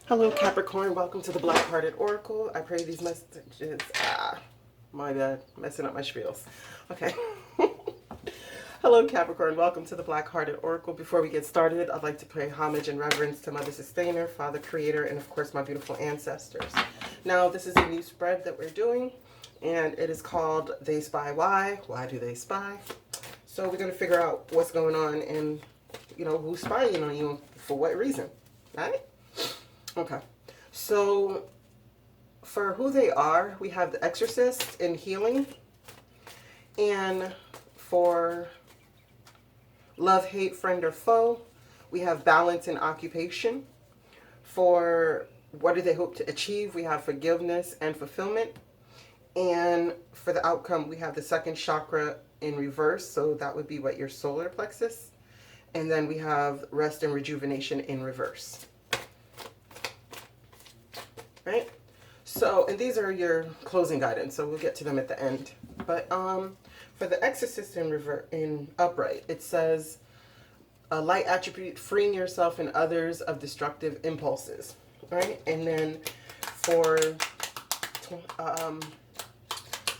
Hello Capricorn, welcome to the Black-Hearted Oracle. I pray these messages, my bad, messing up my spiels. Okay. Hello Capricorn, welcome to the Black-Hearted Oracle. Before we get started, I'd like to pay homage and reverence to Mother Sustainer, Father Creator, and of course my beautiful ancestors. Now this is a new spread that we're doing, and it is called They Spy Why. Why do they spy? So we're going to figure out what's going on and, who's spying on you for what reason, right? Okay, so for who they are, we have the Exorcist in healing, and for love, hate, friend, or foe, we have balance and occupation. For what do they hope to achieve, we have forgiveness and fulfillment. And for the outcome, we have the second chakra in reverse, so that would be what your solar plexus. And then we have rest and rejuvenation in reverse. Right? So, and these are your closing guidance, so we'll get to them at the end. But for the Exorcist in upright, it says a light attribute, freeing yourself and others of destructive impulses. Right? And then for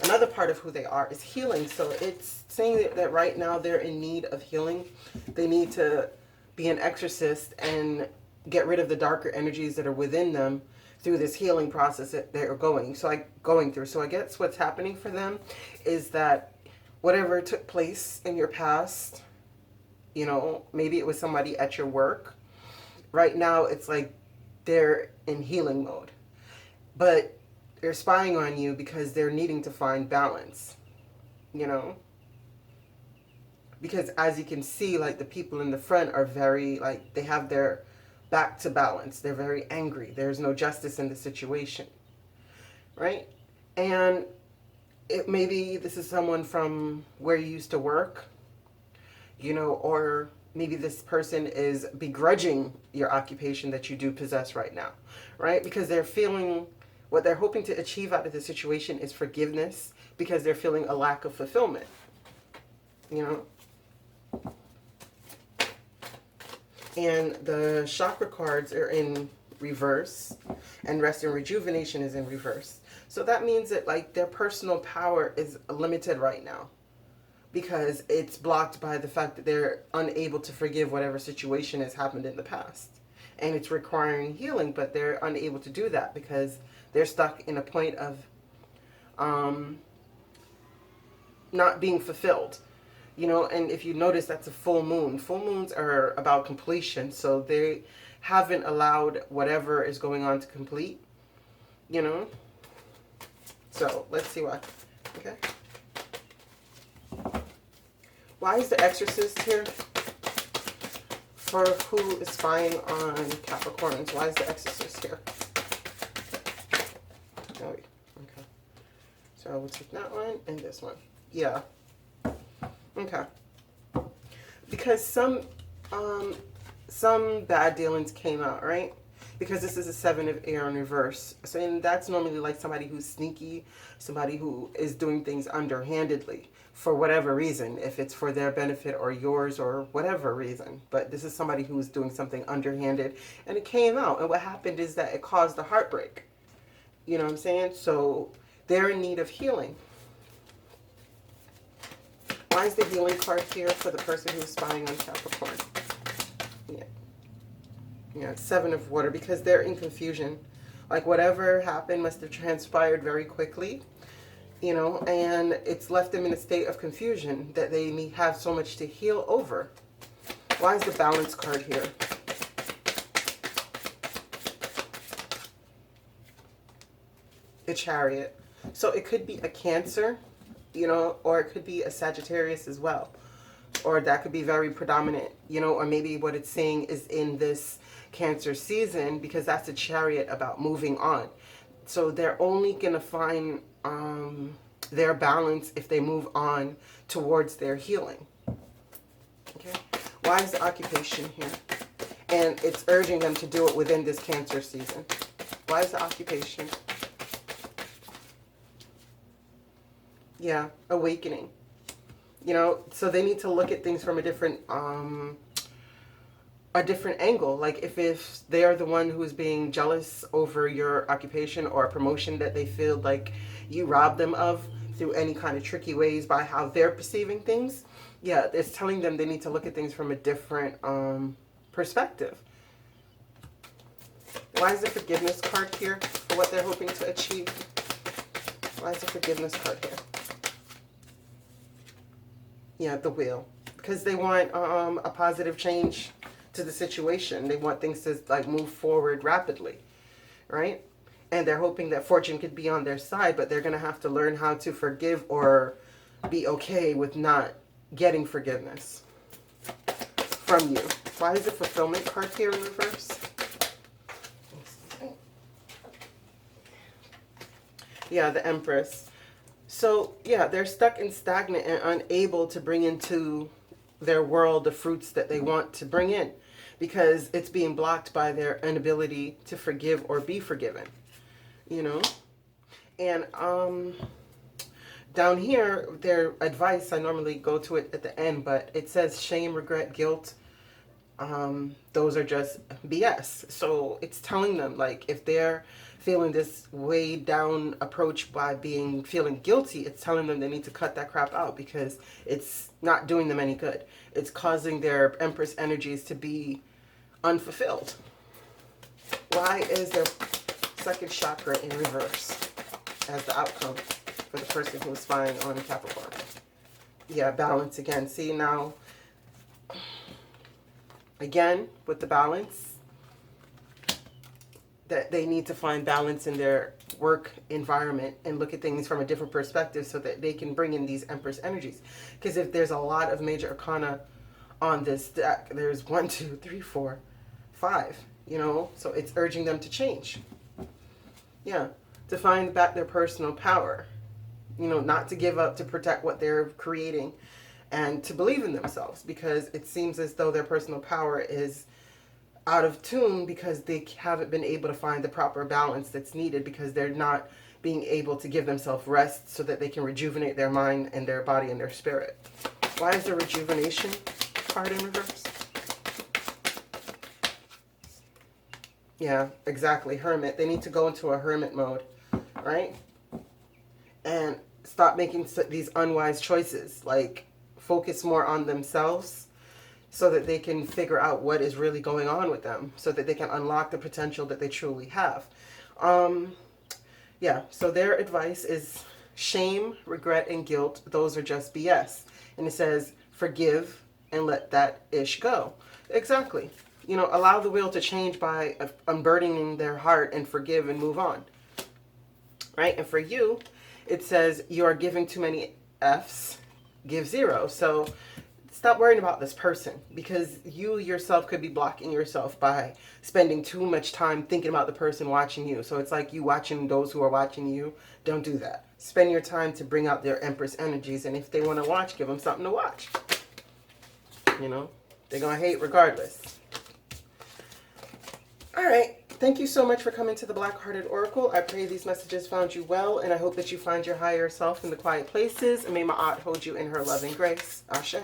another part of who they are is healing. So it's saying that right now they're in need of healing. They need to be an exorcist and get rid of the darker energies that are within them through this healing process that they're going through. So I guess what's happening for them is that whatever took place in your past, maybe it was somebody at your work. Right now it's like they're in healing mode. But they're spying on you because they're needing to find balance, Because as you can see, like the people in the front are very, like, they have their back to balance. They're very angry. There's no justice in the situation, right? And maybe this is someone from where you used to work, or maybe this person is begrudging your occupation that you do possess right now, right? Because they're feeling what they're hoping to achieve out of the situation is forgiveness because they're feeling a lack of fulfillment, And the chakra cards are in reverse, and rest and rejuvenation is in reverse. So that means that like their personal power is limited right now because it's blocked by the fact that they're unable to forgive whatever situation has happened in the past. And it's requiring healing, but they're unable to do that because they're stuck in a point of not being fulfilled. And if you notice, that's a full moon. Full moons are about completion, so they haven't allowed whatever is going on to complete, So let's see why. Okay. Why is the Exorcist here? For who is spying on Capricorns? Why is the Exorcist here? Oh, okay. So we'll take that one and this one. Yeah. Okay. Because some bad dealings came out, right? Because this is a 7 of air in reverse. So, and that's normally like somebody who's sneaky, somebody who is doing things underhandedly for whatever reason, if it's for their benefit or yours or whatever reason. But this is somebody who was doing something underhanded and it came out. And what happened is that it caused a heartbreak. You know what I'm saying? So they're in need of healing. Why is the healing card here for the person who's spying on Capricorn? Yeah, 7 of water, because they're in confusion. Like whatever happened must have transpired very quickly, and it's left them in a state of confusion that they may have so much to heal over. Why is the balance card here? The Chariot. So it could be a Cancer, or it could be a Sagittarius as well. Or that could be very predominant, or maybe what it's saying is in this Cancer season, because that's a Chariot about moving on. So they're only going to find their balance if they move on towards their healing. Okay. Why is the occupation here? And it's urging them to do it within this Cancer season. Why is the occupation? Yeah, awakening. So they need to look at things from a different a different angle. Like if they are the one who is being jealous over your occupation or a promotion that they feel like you robbed them of through any kind of tricky ways by how they're perceiving things, yeah, it's telling them they need to look at things from a different perspective. Why is the forgiveness card here for what they're hoping to achieve? Why is the forgiveness card here? Yeah, the wheel. Because they want a positive change to the situation. They want things to like move forward rapidly, right? And they're hoping that fortune could be on their side, but they're going to have to learn how to forgive or be okay with not getting forgiveness from you. Why is the fulfillment card here in reverse? Yeah, the Empress. So, yeah, they're stuck and stagnant and unable to bring into their world the fruits that they want to bring in because it's being blocked by their inability to forgive or be forgiven, you know? And down here, their advice, I normally go to it at the end, but it says shame, regret, guilt. Those are just BS. So it's telling them, like, if they're feeling this weighed down approach by feeling guilty, it's telling them they need to cut that crap out because it's not doing them any good. It's causing their Empress energies to be unfulfilled. Why is their second chakra in reverse as the outcome for the person who is spying on Capricorn? Yeah, balance again. See now, again, with the balance, that they need to find balance in their work environment and look at things from a different perspective so that they can bring in these Empress energies. Because if there's a lot of major arcana on this deck, there's 1, 2, 3, 4, 5, you know, so it's urging them to change. Yeah, to find back their personal power, you know, not to give up, to protect what they're creating and to believe in themselves, because it seems as though their personal power is out of tune because they haven't been able to find the proper balance that's needed because they're not being able to give themselves rest so that they can rejuvenate their mind and their body and their spirit. Why is the rejuvenation card in reverse? Yeah, exactly. Hermit. They need to go into a hermit mode, right? And stop making these unwise choices. Like, focus more on themselves so that they can figure out what is really going on with them, so that they can unlock the potential that they truly have. Yeah, so their advice is shame, regret, and guilt. Those are just BS. And it says, forgive and let that ish go. Exactly. You know, allow the wheel to change by unburdening their heart and forgive and move on. Right? And for you, it says you are giving too many F's, give 0. So stop worrying about this person, because you yourself could be blocking yourself by spending too much time thinking about the person watching you. So it's like you watching those who are watching you. Don't do that. Spend your time to bring out their Empress energies. And if they want to watch, give them something to watch. You know, they're going to hate regardless. All right. Thank you so much for coming to the Black Hearted Oracle. I pray these messages found you well, and I hope that you find your higher self in the quiet places. And may Ma'at hold you in her loving grace. Ashe.